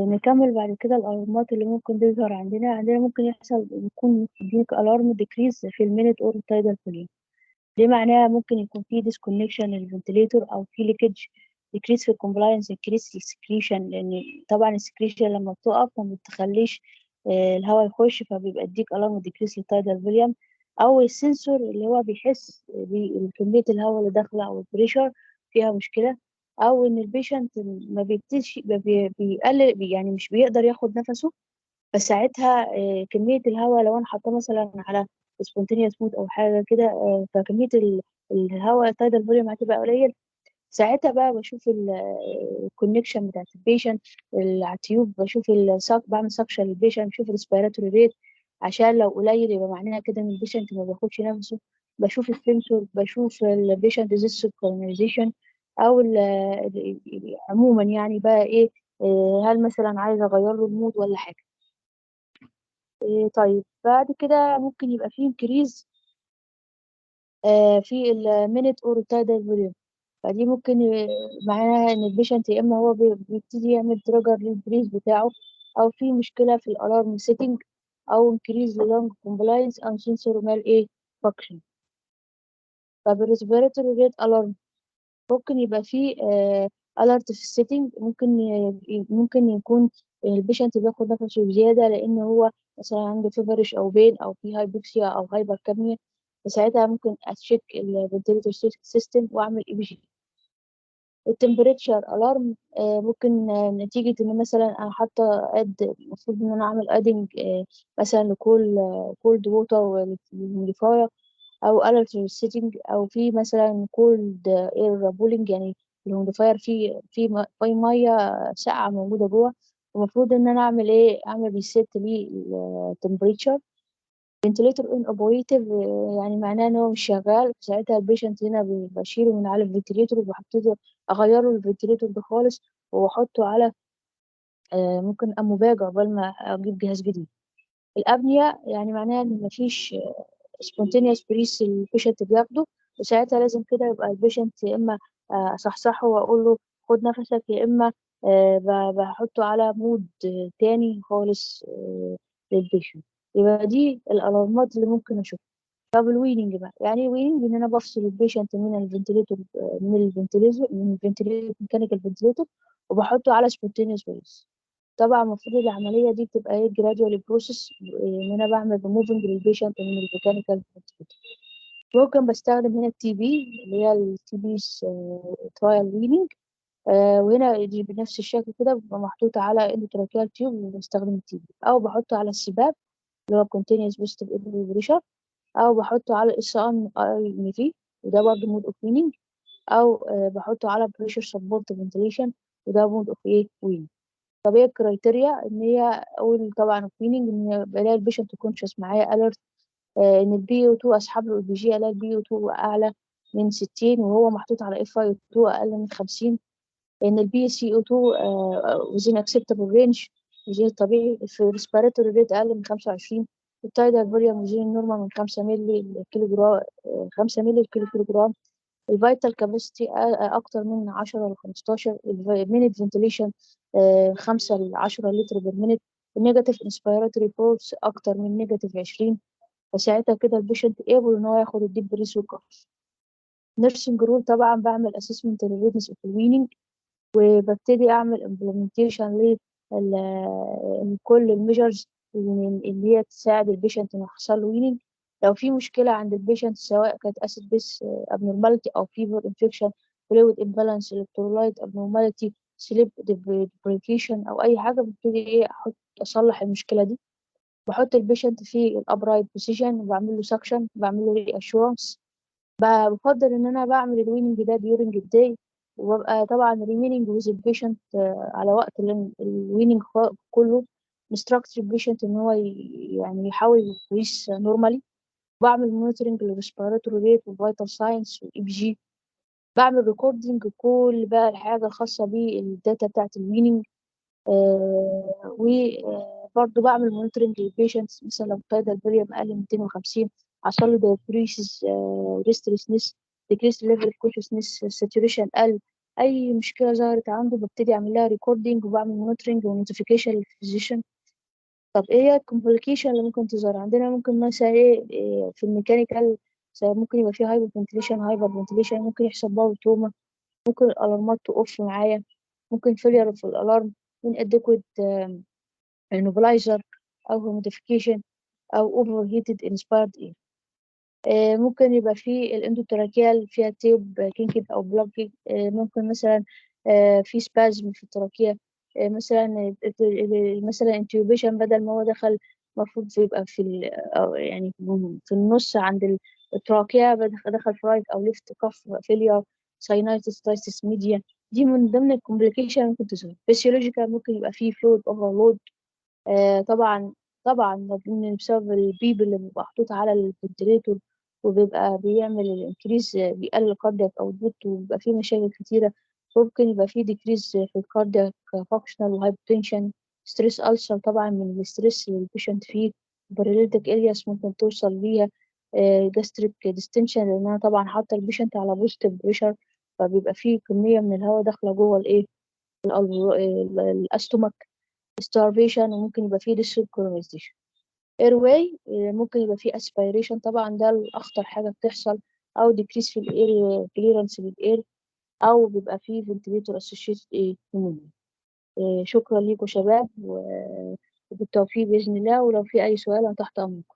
نكمل بعد كده الألارمات اللي ممكن تظهر عندنا ممكن يكون يديك ألارم ديكريز في المينت أور تايدال فوليوم. دي معناها ممكن يكون في ديسكونكشن للفنتليتور أو في ليكج، ديكريز في الكومبلاينس، انكريز في السكريشن، لأن طبعا السكريشن لما بتقف ما بتخليش الهواء يخش، فبيبقى يديك ألارم ديكريز للتايدال فوليوم. أو السنسور اللي هو بيحس بكمية الهواء اللي داخلة أو البريشر فيها مشكلة، او ان البيشنت ما بيبتديش بيقلل، يعني مش بيقدر ياخد نفسه. فساعتها كمية الهواء لو انا حاطاه مثلا على سبونتينيوس مود او حاجة كده، فكمية الهواء التايدال فوليوم هتبقى قليل. ساعتها بقى بشوف الكونكشن بتاعت البيشنت على التيوب، بشوف بعمل سكشن للبيشنت، بشوف الريسبيراتوري ريت، عشان لو قليل يبقى معناها كده ان البيشنت ما بياخدش نفسه. بشوف السنسور، بشوف البيشنت ديزيز سينكرونايزيشن، او عموما يعني بقى ايه، هل مثلا عايزه اغير له المود ولا حاجه. طيب بعد كده ممكن يبقى فيه انكريز في المينت اور تايدال فوليوم. فدي ممكن معناها ان البيشنت يا اما هو بيبتدي يعمل تريجر للبريز بتاعه، او في مشكله في الالارم سيتنج، او انكريز لونج كومبلاينس او سنسور مال ايه فانكشن. طب الريسبيراتوري ريت الارم ممكن يبقى فيه الارت في السيتنج، ممكن يكون البيشنت بياخد نفسه زياده لان هو مثلا عنده فيفرش او بين او في هايبوكسيا او هايبر كابنيا. فساعتها ممكن اتشيك الفنتليتور سيستم واعمل اي بي جي. التمبريتشر الارم ممكن نتيجة ان مثلا انا حاطة المفروض ان انا اعمل ادنج مثلا لكول كولد ووتر والهيوميديفاير، او الرت سيتنج، او في مثلا كولد اير بولينج، يعني الهيوميديفاير في ميه ساقعة موجودة جوه. المفروض ان انا اعمل ايه، اعمل ريسيت للتمبريتشر. فنتليتور ان اوبريتيف يعني معناه ان هو مش شغال. ساعتها البيشنت هنا بشيله من على الفنتليتور وبحطه، اغيره الفنتليتور ده خالص واحطه على ممكن اموباج عقبال ما اجيب جهاز جديد. الابنيا يعني معناها ان مفيش سبونتينيوس بريس البيشنت بياخده. وساعتها لازم كده يبقى البيشنت يا اما اصحصحه واقول له خد نفسك، يا اما بحطه على مود تاني خالص للبيشنت. يبقى دي الالارمات اللي ممكن اشوفها. طب الويننج بقى، يعني ايه ويننج؟ ان انا بفصل البيشنت من الفنتليتور، من الفنتليتور ميكانيكال فنتليتور، وبحطه على سبونتينيوس بريس. طبعا المفروض العمليه دي بتبقى ايه، جراديوال بروسيس، ان انا بعمل ريموفنج للبيشنت من الميكانيكال فنتليتور. ممكن بستخدم هنا التي بي، اللي هي التي بي ترايل ويننج. وهنا دي بنفس الشكل كده بتبقى محطوطة على اندوتراكيال تيوب، وبستخدم التي بي، أو بحطه على السباب اللي هو continuous positive air pressure، او بحطه على اس ان اي في، وده برضه مود اوف ويننج، او بحطه على بريشر سبورت فنتليشن، وده مود اوف ايه ويننج. طب ايه الكرايتيريا؟ ان هي اول طبعا اوف ويننج ان بلاقي البيشنت كونشس معايا اليرت، ان البي او 2 اسحب له البي جي، الاقي البي او 2 اعلى من 60 وهو محطوط على اف اي او 2 اقل من 50، ان البي سي او 2 وزين اكسبتابل رينج، وزين الطبيعي، في الريسبيراتوري ريت اقل من 25، التايدال فوليوم وزين النورمال من 5 مللي الكيلو جرام، 5 مللي الكيلو كيلو جرام، الفيتال كاباسيتي اكتر من 10 ل 15، المينيت فنتليشن 5 ل 10 لتر بير مينيت، النيجاتيف انسبيراتوري فورس اكتر من نيجاتيف 20. فساعتها كده البيشنت ايبل ان هو ياخد الديب بريس والكف. نيرسينج رول طبعا بعمل اسسمنت للريدنس اوف الويننج، وببتدي اعمل امبلمنتيشن لكل الميجرز اللي هي تساعد البيشنت انه يحصل له ويننج. لو في مشكله عند البيشنت سواء كانت اسيد بيس ابنورماليتي او فيفر انفكشن، فلويد امبالانس، الكترولايت ابنورماليتي، سليب ديبريكيشن، او اي حاجه، ببتدي ايه اصلح المشكله دي. بحط البيشنت في الابرايت بوزيشن وبعمل له سكشن، بعمل له ري اشورنس. بفضل ان انا بعمل الويننج ده during الداي، وببقى طبعا remaining with البيشنت على وقت الويننج كله، instruct البيشنت ان هو يعني يحاول يعيش نورمالي. بعمل مونيتورنج للريسبيراتوري ريت والفيتال ساينس والاي بي جي. بعمل ريكوردنج كل بقى الحاجه الخاصه بالداتا بتاعت الويننج. وبرضه بعمل مونيتورنج للبيشنتس، مثلا لو التايدال فوليوم اقل من 250، حصل له دايكريسيس ريستلسنس، ديكريس ليفل اوف كونشسنس، ساتوريشن قل، اي مشكله ظهرت عنده ببتدي اعمل لها ريكوردنج وبعمل مونيتورنج ونوتيفيكيشن للفيزيشن. طب ايه هي الكومبليكيشن اللي ممكن تظهر عندنا؟ ممكن مثلا إيه في الميكانيكال، ممكن يبقى فيه هايبر فنتيليشن، ممكن يحصل باور توما، ممكن الالارمات تقف معايا، ممكن فيلير في الالارم من ادكويت نوبلايزر او نوتيفيكيشن او اوفر هيتد انسبايرد. ممكن يبقى في الاندوتراكيال فيها تيوب كينكد او بلوكينج. ممكن مثلا في سبازم في التراكية. مثلا مثلا انتيوبيشن بدل ما هو دخل المفروض يبقى في أو يعني في النص عند التراكية، دخل في رايت او ليفت كف فيلير ساينايتس تايتس ميديا. دي من ضمن الكومبليكيشن ممكن تظهر. فيسيولوجيكال ممكن يبقى فيه فلويد اوفرلود. طبعا طبعا لأن بسبب البيب اللي بيبقى محطوط على الفنتليتور، وبيبقى بيعمل الانكريز، بيقلل الكاردياك اوتبوت، وبيبقى فيه مشاكل كتيرة. ممكن يبقى فيه ديكريز في الكاردياك فانكشنال وهايبوتنشن. ستريس ألسر طبعا من الستريس اللي البيشنت فيه. باراليتيك إلياس ممكن توصل ليها. جاستريك ديستنشن لأنها طبعا حاطة البيشنت على بوست بريشر، فبيبقى فيه كمية من الهواء داخلة جوه الأستومك. starvation، وممكن يبقى فيه dysynchronization. airway ممكن يبقى فيه aspiration، طبعا ده الأخطر حاجة بتحصل، أو decrease في الاير clearance للإير، أو بيبقى فيه ventilator associated pneumonia. شكرا ليكم شباب، وبالتوفيق بإذن الله، ولو في أي سؤال أنا تحت أمركم.